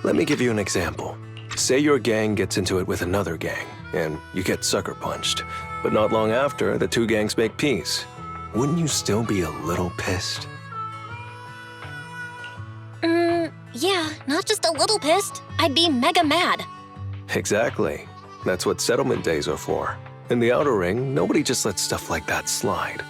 Let me give you an example. Say your gang gets into it with another gang, and you get sucker punched. But not long after, the two gangs make peace. Wouldn't you still be a little pissed? Yeah, not just a little pissed. I'd be mega mad. Exactly. That's what settlement days are for. In the Outer Ring, nobody just lets stuff like that slide.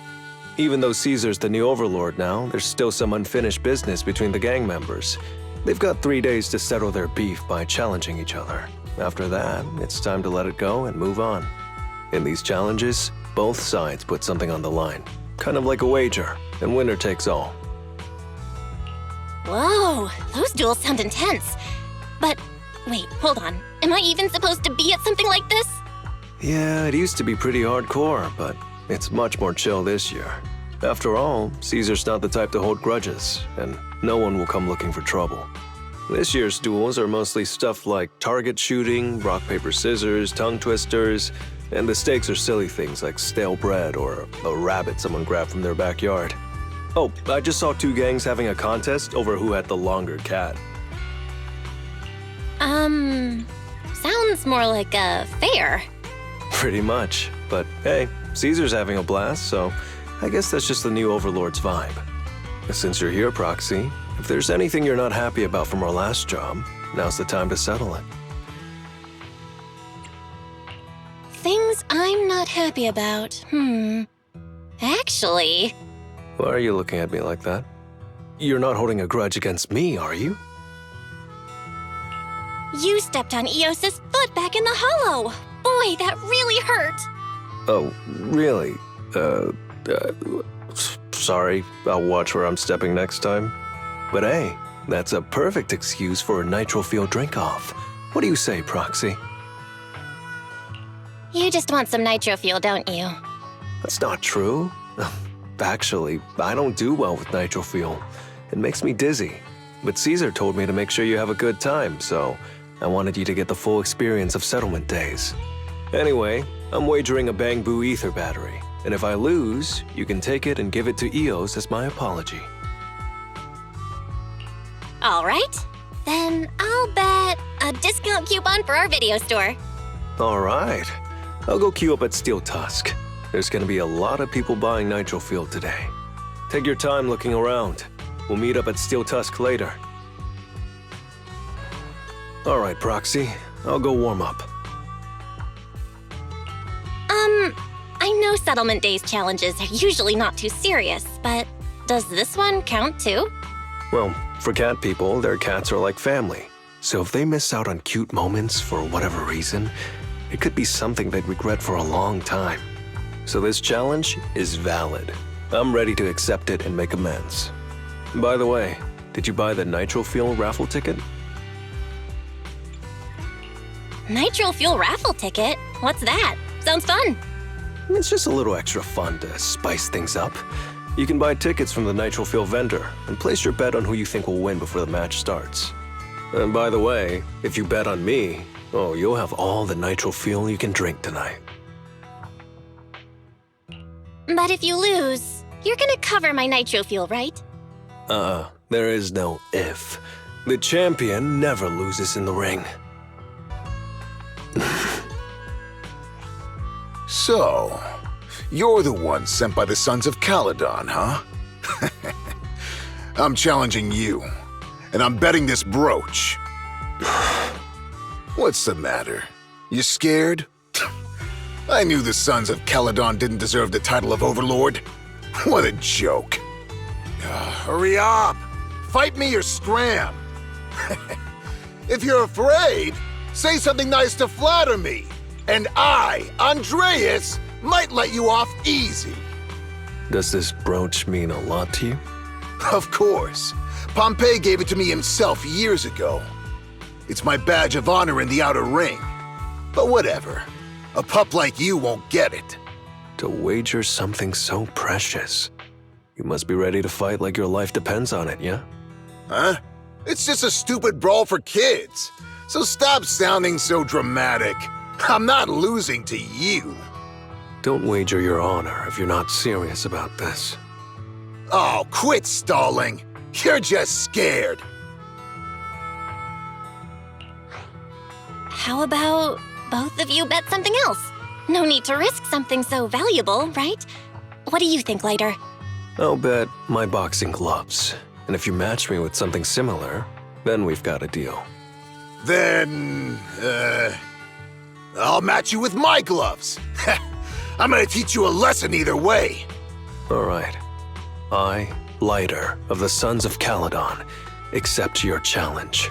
Even though Caesar's the new overlord now, there's still some unfinished business between the gang members. They've got 3 days to settle their beef by challenging each other. After that, it's time to let it go and move on. In these challenges, both sides put something on the line. Kind of like a wager, and winner takes all. Whoa, those duels sound intense. But, wait, hold on. Am I even supposed to be at something like this? Yeah, it used to be pretty hardcore, but it's much more chill this year. After all, Caesar's not the type to hold grudges, and no one will come looking for trouble. This year's duels are mostly stuff like target shooting, rock, paper, scissors, tongue twisters, and the stakes are silly things like stale bread or a rabbit someone grabbed from their backyard. Oh, I just saw 2 gangs having a contest over who had the longer cat. Sounds more like a fair. Pretty much. But hey, Caesar's having a blast, so I guess that's just the new Overlord's vibe. Since you're here, Proxy, if there's anything you're not happy about from our last job, now's the time to settle it. Things I'm not happy about. Actually... Why are you looking at me like that? You're not holding a grudge against me, are you? You stepped on Eos's foot back in the hollow. Boy, that really hurt. Oh, really? Sorry. I'll watch where I'm stepping next time. But hey, that's a perfect excuse for a nitro-fuel drink-off. What do you say, Proxy? You just want some nitro fuel, don't you? That's not true. Actually, I don't do well with nitro fuel. It makes me dizzy. But Caesar told me to make sure you have a good time, so I wanted you to get the full experience of settlement days. Anyway, I'm wagering a Bang Boo ether battery, and if I lose, you can take it and give it to Eos as my apology. All right. Then I'll bet a discount coupon for our video store. All right. I'll go queue up at Steel Tusk. There's gonna be a lot of people buying nitro fuel today. Take your time looking around. We'll meet up at Steel Tusk later. All right, Proxy. I'll go warm up. I know Settlement Days challenges are usually not too serious, but does this one count too? Well, for cat people, their cats are like family. So if they miss out on cute moments for whatever reason, it could be something they'd regret for a long time. So this challenge is valid. I'm ready to accept it and make amends. By the way, did you buy the Nitro Fuel raffle ticket? Nitro Fuel raffle ticket? What's that? Sounds fun. It's just a little extra fun to spice things up. You can buy tickets from the Nitro Fuel vendor and place your bet on who you think will win before the match starts. And by the way, if you bet on me, oh, you'll have all the Nitro Fuel you can drink tonight. But if you lose, you're gonna cover my Nitro Fuel, right? There is no if. The champion never loses in the ring. So, you're the one sent by the Sons of Caledon, huh? I'm challenging you, and I'm betting this brooch. What's the matter? You scared? I knew the Sons of Caledon didn't deserve the title of Overlord. What a joke. Hurry up! Fight me or scram! If you're afraid, say something nice to flatter me, and I, Andreas, might let you off easy. Does this brooch mean a lot to you? Of course. Pompey gave it to me himself years ago. It's my badge of honor in the Outer Ring. But whatever. A pup like you won't get it. To wager something so precious. You must be ready to fight like your life depends on it, yeah? Huh? It's just a stupid brawl for kids. So stop sounding so dramatic. I'm not losing to you. Don't wager your honor if you're not serious about this. Oh, quit stalling. You're just scared. How about both of you bet something else? No need to risk something so valuable, right? What do you think, Lighter? I'll bet my boxing gloves. And if you match me with something similar, then we've got a deal. Then, I'll match you with my gloves. I'm gonna teach you a lesson either way. All right. I, Lighter of the Sons of Caledon, accept your challenge.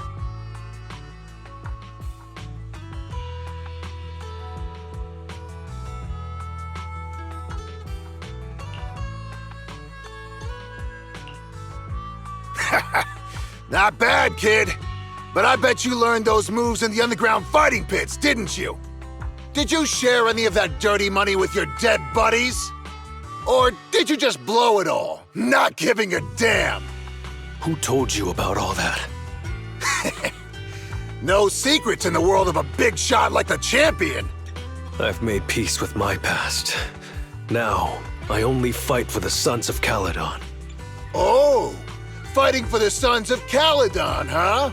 Not bad, kid. But I bet you learned those moves in the underground fighting pits, didn't you? Did you share any of that dirty money with your dead buddies? Or did you just blow it all, not giving a damn? Who told you about all that? No secrets in the world of a big shot like the champion. I've made peace with my past. Now, I only fight for the Sons of Caledon. Oh, fighting for the Sons of Caledon, huh?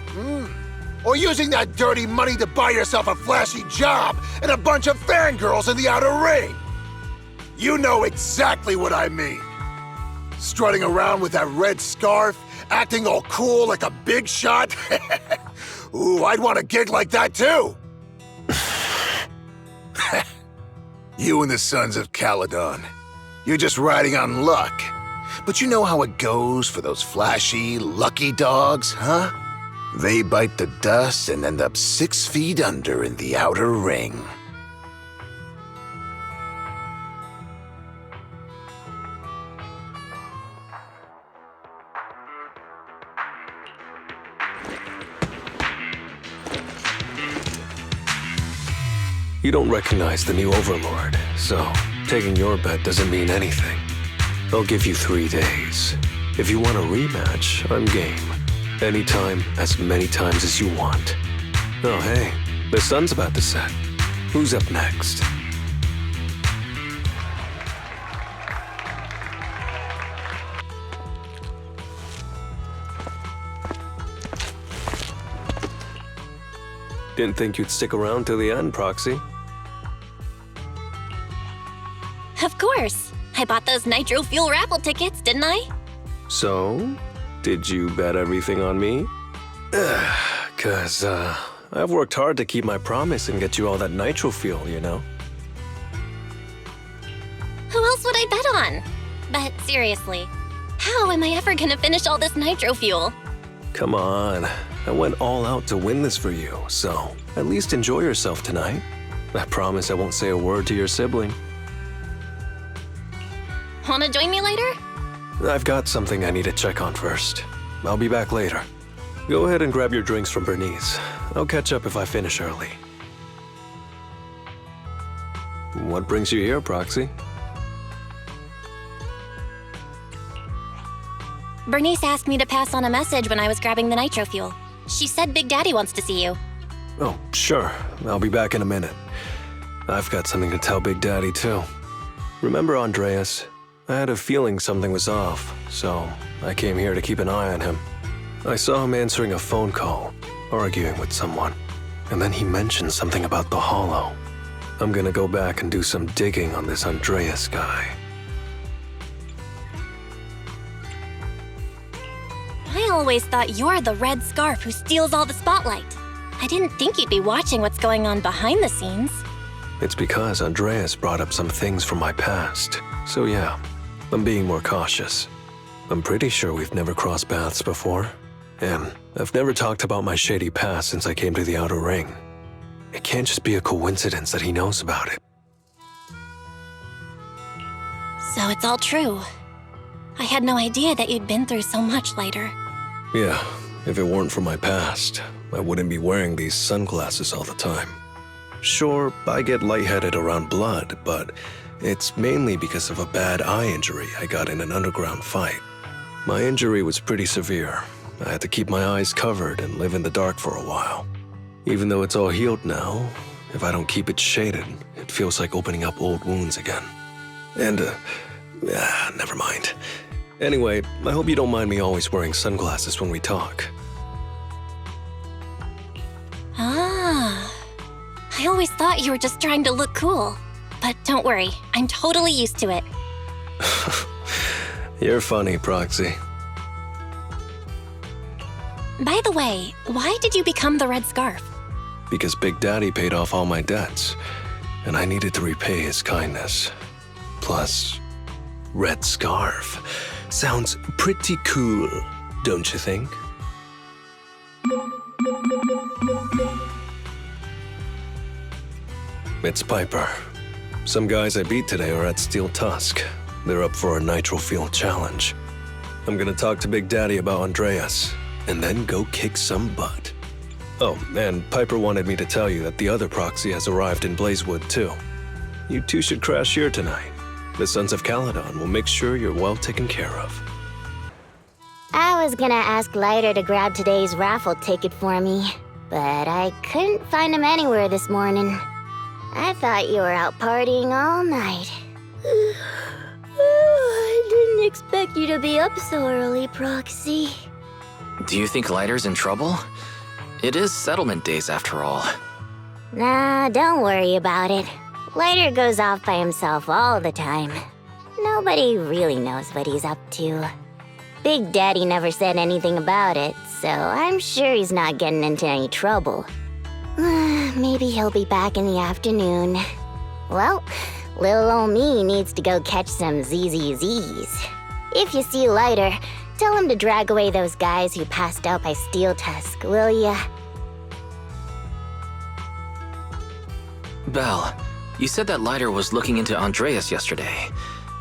Or using that dirty money to buy yourself a flashy job and a bunch of fangirls in the outer ring. You know exactly what I mean. Strutting around with that red scarf, acting all cool like a big shot. Ooh, I'd want a gig like that too. You and the Sons of Caledon. You're just riding on luck. But you know how it goes for those flashy, lucky dogs, huh? They bite the dust and end up 6 feet under in the outer ring. You don't recognize the new Overlord, so taking your bet doesn't mean anything. I'll give you 3 days. If you want a rematch, I'm game. Anytime, as many times as you want. Oh hey, the sun's about to set. Who's up next? Didn't think you'd stick around till the end, Proxy. Of course. I bought those nitro fuel raffle tickets, didn't I? So, did you bet everything on me? 'Cause, I've worked hard to keep my promise and get you all that nitro fuel, you know? Who else would I bet on? But seriously, how am I ever gonna finish all this nitro fuel? Come on. I went all out to win this for you, so at least enjoy yourself tonight. I promise I won't say a word to your sibling. Wanna join me later? I've got something I need to check on first. I'll be back later. Go ahead and grab your drinks from Bernice. I'll catch up if I finish early. What brings you here, Proxy? Bernice asked me to pass on a message when I was grabbing the nitro fuel. She said Big Daddy wants to see you. Oh, sure. I'll be back in a minute. I've got something to tell Big Daddy, too. Remember Andreas? I had a feeling something was off, so I came here to keep an eye on him. I saw him answering a phone call, arguing with someone, and then he mentioned something about the Hollow. I'm gonna go back and do some digging on this Andreas guy. I always thought you're the red scarf who steals all the spotlight. I didn't think you'd be watching what's going on behind the scenes. It's because Andreas brought up some things from my past, so yeah, I'm being more cautious. I'm pretty sure we've never crossed paths before, and I've never talked about my shady past since I came to the Outer Ring. It can't just be a coincidence that he knows about it. So it's all true. I had no idea that you'd been through so much later. Yeah, if it weren't for my past, I wouldn't be wearing these sunglasses all the time. Sure, I get lightheaded around blood, but it's mainly because of a bad eye injury I got in an underground fight. My injury was pretty severe. I had to keep my eyes covered and live in the dark for a while. Even though it's all healed now, if I don't keep it shaded, it feels like opening up old wounds again. And, never mind. Anyway, I hope you don't mind me always wearing sunglasses when we talk. Ah, I always thought you were just trying to look cool. But don't worry, I'm totally used to it. You're funny, Proxy. By the way, why did you become the Red Scarf? Because Big Daddy paid off all my debts, and I needed to repay his kindness. Plus, Red Scarf sounds pretty cool, don't you think? It's Piper. Some guys I beat today are at Steel Tusk. They're up for a Nitro Field challenge. I'm gonna talk to Big Daddy about Andreas, and then go kick some butt. Oh, and Piper wanted me to tell you that the other proxy has arrived in Blazewood too. You two should crash here tonight. The Sons of Caledon will make sure you're well taken care of. I was gonna ask Lighter to grab today's raffle ticket for me, but I couldn't find him anywhere this morning. I thought you were out partying all night. I didn't expect you to be up so early, Proxy. Do you think Lighter's in trouble? It is settlement days after all. Nah, don't worry about it. Lighter goes off by himself all the time. Nobody really knows what he's up to. Big Daddy never said anything about it, so I'm sure he's not getting into any trouble. Maybe he'll be back in the afternoon. Well, little ol' me needs to go catch some ZZZs. If you see Lighter, tell him to drag away those guys who passed out by Steel Tusk, will ya? Belle, you said that Lighter was looking into Andreas yesterday,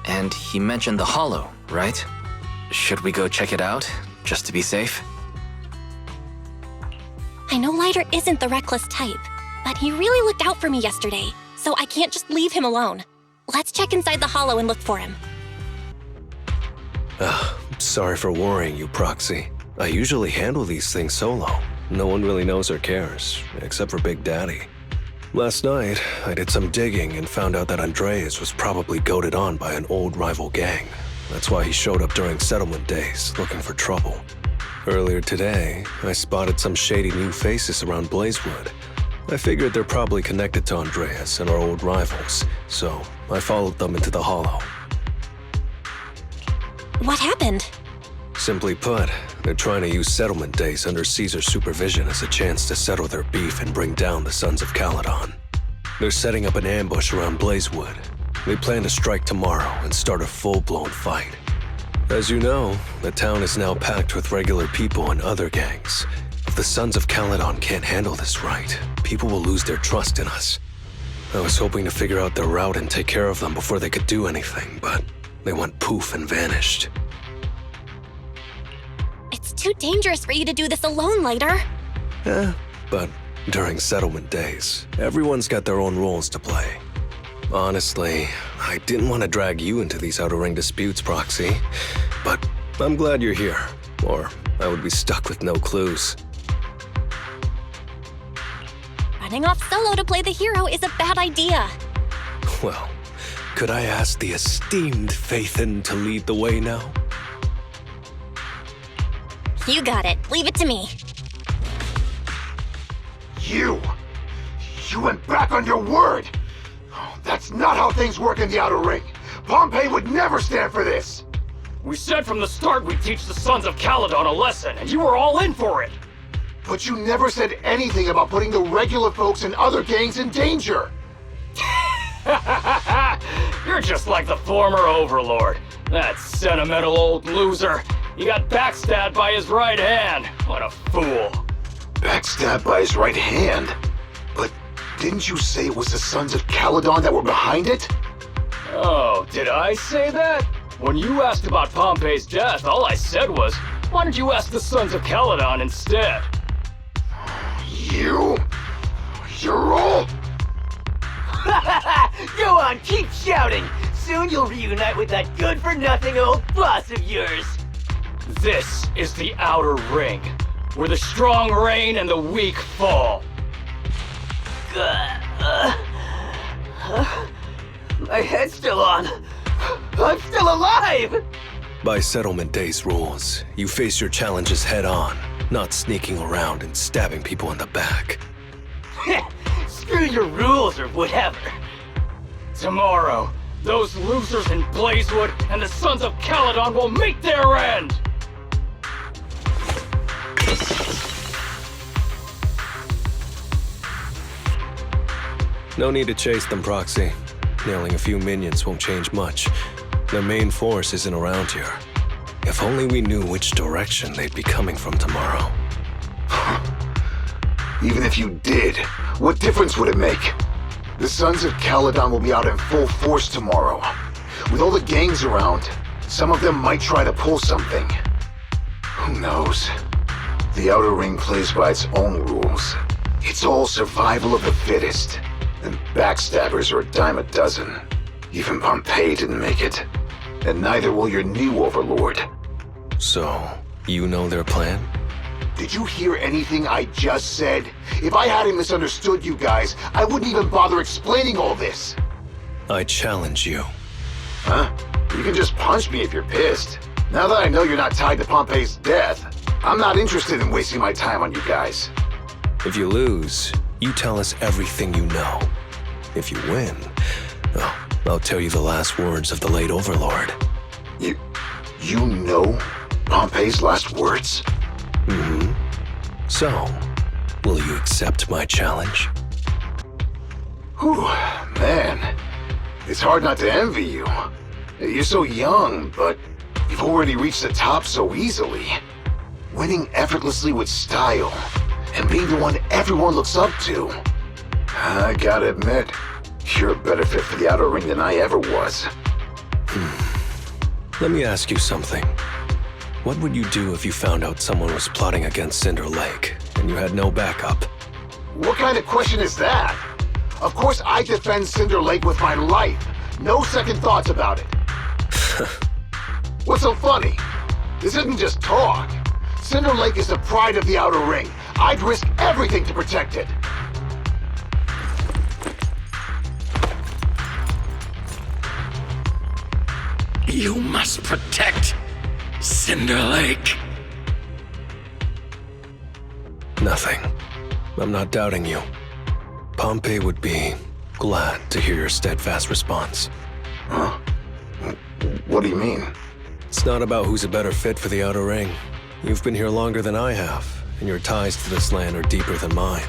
and he mentioned the Hollow, right? Should we go check it out, just to be safe? I know Lighter isn't the reckless type, but he really looked out for me yesterday, so I can't just leave him alone. Let's check inside the Hollow and look for him. Sorry for worrying you, Proxy. I usually handle these things solo. No one really knows or cares, except for Big Daddy. Last night, I did some digging and found out that Andreas was probably goaded on by an old rival gang. That's why he showed up during settlement days, looking for trouble. Earlier today, I spotted some shady new faces around Blazewood. I figured they're probably connected to Andreas and our old rivals, so I followed them into the Hollow. What happened? Simply put, they're trying to use settlement days under Caesar's supervision as a chance to settle their beef and bring down the Sons of Caledon. They're setting up an ambush around Blazewood. They plan to strike tomorrow and start a full-blown fight. As you know, the town is now packed with regular people and other gangs. If the Sons of Caledon can't handle this right, people will lose their trust in us. I was hoping to figure out their route and take care of them before they could do anything, but they went poof and vanished. It's too dangerous for you to do this alone, Lighter. But during settlement days, everyone's got their own roles to play. Honestly, I didn't want to drag you into these outer ring disputes, Proxy, but I'm glad you're here, or I would be stuck with no clues. Running off solo to play the hero is a bad idea. Well, could I ask the esteemed Phaethon to lead the way now? You got it. Leave it to me. You went back on your word! That's not how things work in the outer ring. Pompey would never stand for this. We said from the start we'd teach the Sons of Caledon a lesson, and you were all in for it! But you never said anything about putting the regular folks and other gangs in danger. You're just like the former Overlord. That sentimental old loser. He got backstabbed by his right hand. What a fool. Backstabbed by his right hand? But didn't you say it was the Sons of Caledon that were behind it? Oh, did I say that? When you asked about Pompey's death, all I said was, why don't you ask the Sons of Caledon instead? You're all... Go on, keep shouting! Soon you'll reunite with that good-for-nothing old boss of yours! This is the Outer Ring, where the strong reign and the weak fall. My head's still on. I'm still alive! By settlement days rules, you face your challenges head on, not sneaking around and stabbing people in the back. Screw your rules or whatever. Tomorrow, those losers in Blazewood and the Sons of Caledon will meet their end! No need to chase them, Proxy. Nailing a few minions won't change much. Their main force isn't around here. If only we knew which direction they'd be coming from tomorrow. Even if you did, what difference would it make? The Sons of Caledon will be out in full force tomorrow. With all the gangs around, some of them might try to pull something. Who knows? The Outer Ring plays by its own rules. It's all survival of the fittest. And backstabbers are a dime a dozen. Even Pompeii didn't make it. And neither will your new overlord. So, you know their plan? Did you hear anything I just said? If I hadn't misunderstood you guys, I wouldn't even bother explaining all this. I challenge you. Huh? You can just punch me if you're pissed. Now that I know you're not tied to Pompeii's death, I'm not interested in wasting my time on you guys. If you lose, you tell us everything you know. If you win, well, I'll tell you the last words of the late Overlord. You know Pompeii's last words? Mm-hmm. So, will you accept my challenge? Whew, man. It's hard not to envy you. You're so young, but you've already reached the top so easily. Winning effortlessly with style, and being the one everyone looks up to. I gotta admit, you're a better fit for the Outer Ring than I ever was. Let me ask you something. What would you do if you found out someone was plotting against Cinder Lake, and you had no backup? What kind of question is that? Of course I defend Cinder Lake with my life. No second thoughts about it. What's so funny? This isn't just talk. Cinder Lake is the pride of the Outer Ring. I'd risk everything to protect it. You must protect Cinder Lake. Nothing. I'm not doubting you. Pompey would be glad to hear your steadfast response. Huh? What do you mean? It's not about who's a better fit for the Outer Ring. You've been here longer than I have, and your ties to this land are deeper than mine.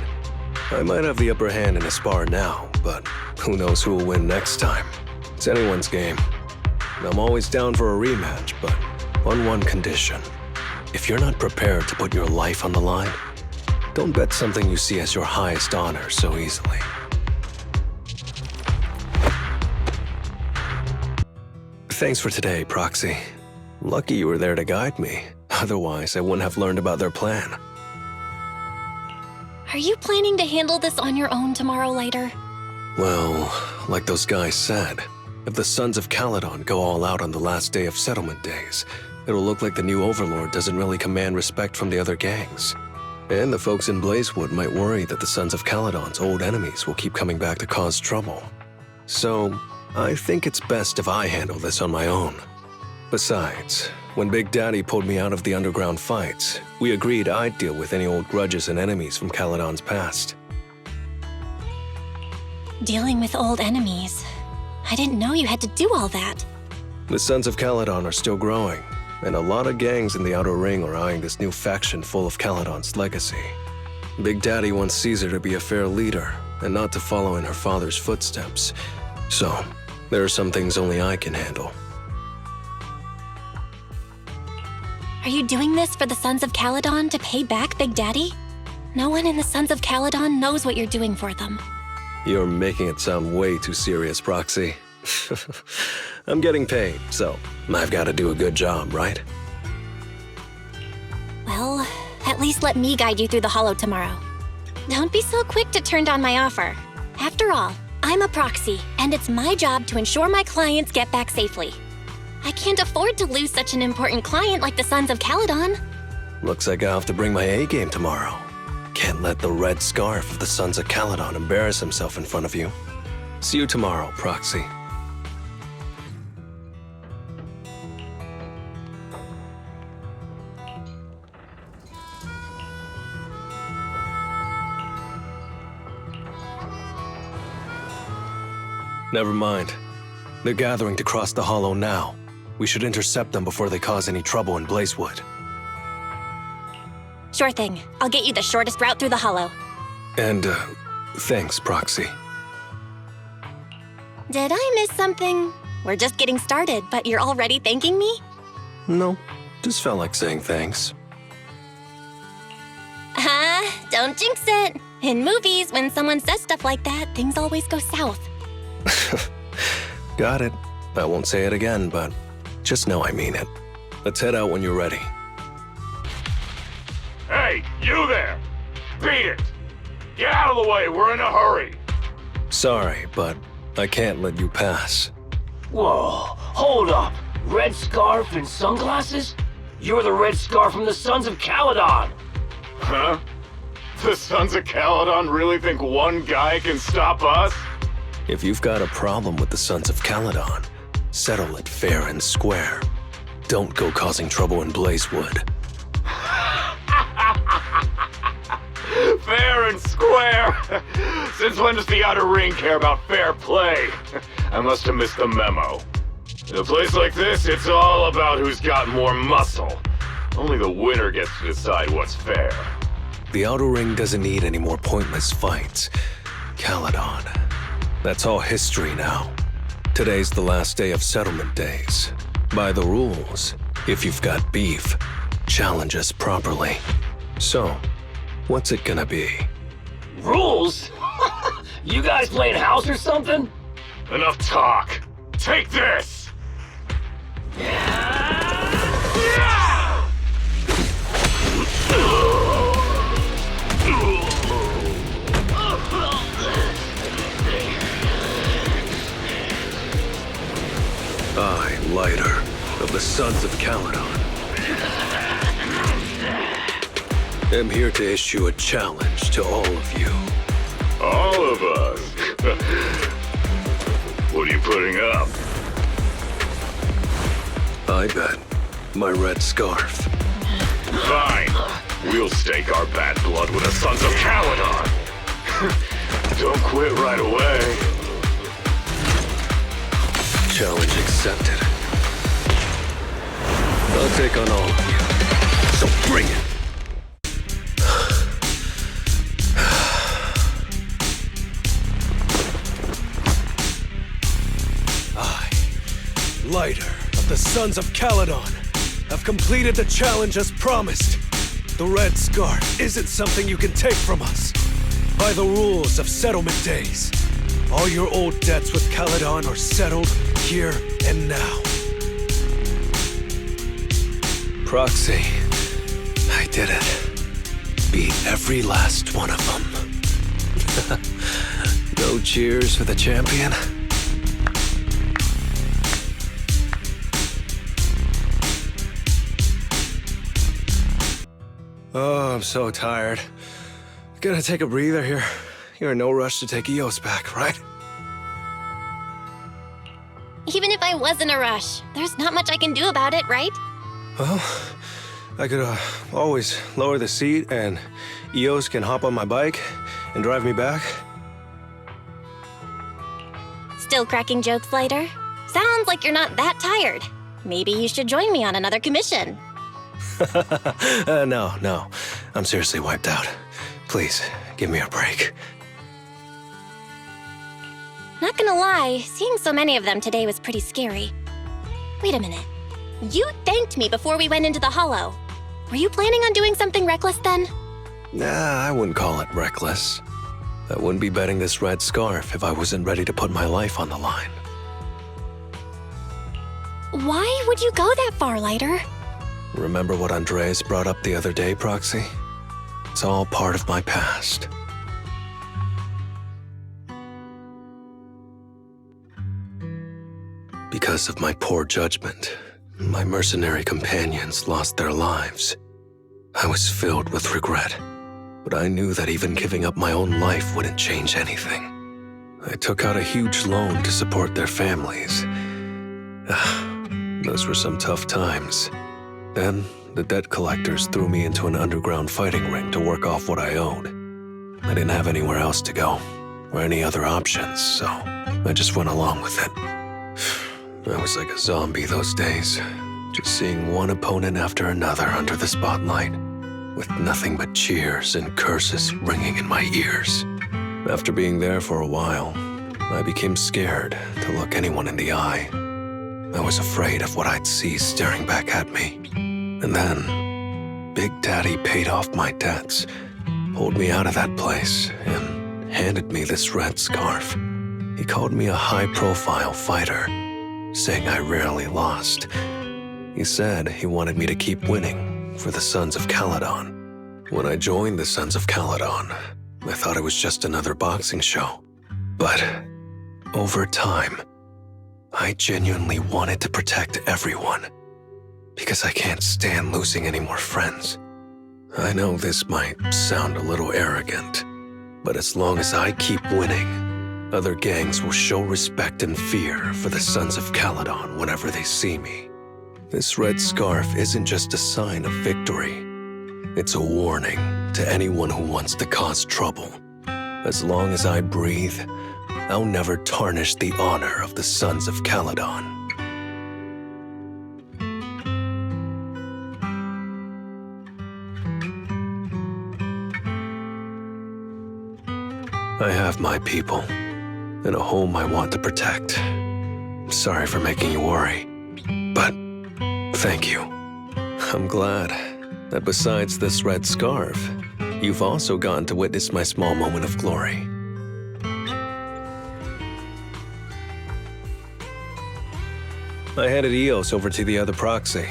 I might have the upper hand in a spar now, but who knows who will win next time. It's anyone's game. I'm always down for a rematch, but on one condition. If you're not prepared to put your life on the line, don't bet something you see as your highest honor so easily. Thanks for today, Proxy. Lucky you were there to guide me. Otherwise, I wouldn't have learned about their plan. Are you planning to handle this on your own tomorrow later? Well, like those guys said, if the Sons of Caledon go all out on the last day of settlement days, it'll look like the new Overlord doesn't really command respect from the other gangs. And the folks in Blazewood might worry that the Sons of Caledon's old enemies will keep coming back to cause trouble. So, I think it's best if I handle this on my own. Besides, when Big Daddy pulled me out of the underground fights, we agreed I'd deal with any old grudges and enemies from Caledon's past. Dealing with old enemies. I didn't know you had to do all that. The Sons of Caledon are still growing, and a lot of gangs in the Outer Ring are eyeing this new faction full of Caledon's legacy. Big Daddy wants Caesar to be a fair leader, and not to follow in her father's footsteps. So, there are some things only I can handle. Are you doing this for the Sons of Caledon to pay back Big Daddy? No one in the Sons of Caledon knows what you're doing for them. You're making it sound way too serious, Proxy. I'm getting paid, so I've got to do a good job, right? Well, at least let me guide you through the hollow tomorrow. Don't be so quick to turn down my offer. After all, I'm a proxy, and it's my job to ensure my clients get back safely. I can't afford to lose such an important client like the Sons of Caledon. Looks like I'll have to bring my A-game tomorrow. Can't let the red scarf of the Sons of Caledon embarrass himself in front of you. See you tomorrow, Proxy. Never mind. They're gathering to cross the hollow now. We should intercept them before they cause any trouble in Blazewood. Sure thing. I'll get you the shortest route through the hollow. And, thanks, Proxy. Did I miss something? We're just getting started, but you're already thanking me? No, just felt like saying thanks. Don't jinx it. In movies, when someone says stuff like that, things always go south. Got it. I won't say it again, but just know I mean it. Let's head out when you're ready. Hey, you there! Beat it! Get out of the way, we're in a hurry! Sorry, but I can't let you pass. Whoa, hold up. Red scarf and sunglasses? You're the red scarf from the Sons of Caledon. Huh? The Sons of Caledon really think one guy can stop us? If you've got a problem with the Sons of Caledon, settle it fair and square. Don't go causing trouble in Blazewood. Fair and square! Since when does the Outer Ring care about fair play? I must have missed the memo. In a place like this, it's all about who's got more muscle. Only the winner gets to decide what's fair. The Outer Ring doesn't need any more pointless fights. Caledon. That's all history now. Today's the last day of settlement days. By the rules, if you've got beef, challenge us properly. So, what's it gonna be? Rules? You guys playing house or something? Enough talk. Take this! I, Lighter, of the Sons of Caledon, am here to issue a challenge to all of you. All of us? What are you putting up? I bet my red scarf. Fine. We'll stake our bad blood with the Sons of Caledon. Don't quit right away. Challenge accepted. I'll take on all of you. So bring it! I, Lighter of the Sons of Caledon, have completed the challenge as promised. The red scarf isn't something you can take from us. By the rules of settlement days, all your old debts with Caledon are settled here and now. Proxy, I did it. Beat every last one of them. No cheers for the champion? Oh, I'm so tired. Gonna take a breather here. You're in no rush to take Eos back, right? Even if I was in a rush, there's not much I can do about it, right? Well, I could always lower the seat and Eos can hop on my bike and drive me back. Still cracking jokes, Lighter? Sounds like you're not that tired. Maybe you should join me on another commission. No. I'm seriously wiped out. Please, give me a break. Not gonna lie, seeing so many of them today was pretty scary. Wait a minute. You thanked me before we went into the hollow. Were you planning on doing something reckless then? Nah, I wouldn't call it reckless. I wouldn't be betting this red scarf if I wasn't ready to put my life on the line. Why would you go that far, Lighter? Remember what Andreas brought up the other day, Proxy? It's all part of my past. Because of my poor judgment, my mercenary companions lost their lives. I was filled with regret, but I knew that even giving up my own life wouldn't change anything. I took out a huge loan to support their families. Those were some tough times. Then, the debt collectors threw me into an underground fighting ring to work off what I owed. I didn't have anywhere else to go, or any other options, so I just went along with it. I was like a zombie those days, just seeing one opponent after another under the spotlight, with nothing but cheers and curses ringing in my ears. After being there for a while, I became scared to look anyone in the eye. I was afraid of what I'd see staring back at me. And then, Big Daddy paid off my debts, pulled me out of that place, and handed me this red scarf. He called me a high-profile fighter, saying I rarely lost. He said he wanted me to keep winning for the Sons of Caledon. When I joined the Sons of Caledon, I thought it was just another boxing show. But over time, I genuinely wanted to protect everyone, because I can't stand losing any more friends. I know this might sound a little arrogant, but as long as I keep winning, other gangs will show respect and fear for the Sons of Caledon whenever they see me. This red scarf isn't just a sign of victory. It's a warning to anyone who wants to cause trouble. As long as I breathe, I'll never tarnish the honor of the Sons of Caledon. I have my people, and a home I want to protect. Sorry for making you worry, but thank you. I'm glad that besides this red scarf, you've also gotten to witness my small moment of glory. I handed Eos over to the other proxy.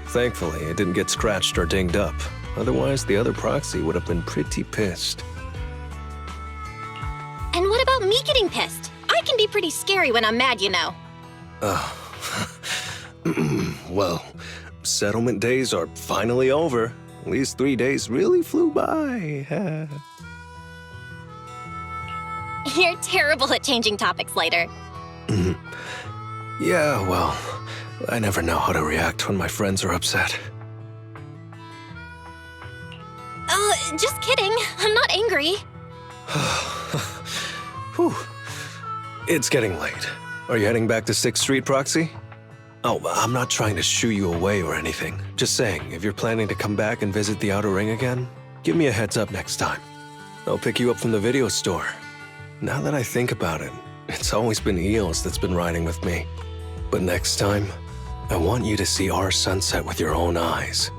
Thankfully, it didn't get scratched or dinged up. Otherwise, the other proxy would have been pretty pissed. And what about me getting pissed? I can be pretty scary when I'm mad, you know. Well, settlement days are finally over. These 3 days really flew by. You're terrible at changing topics later. Yeah, well, I never know how to react when my friends are upset. Just kidding. I'm not angry. Whew. It's getting late. Are you heading back to 6th Street, Proxy? Oh, I'm not trying to shoo you away or anything. Just saying, if you're planning to come back and visit the Outer Ring again, give me a heads up next time. I'll pick you up from the video store. Now that I think about it, it's always been Eos that's been riding with me. But next time, I want you to see our sunset with your own eyes.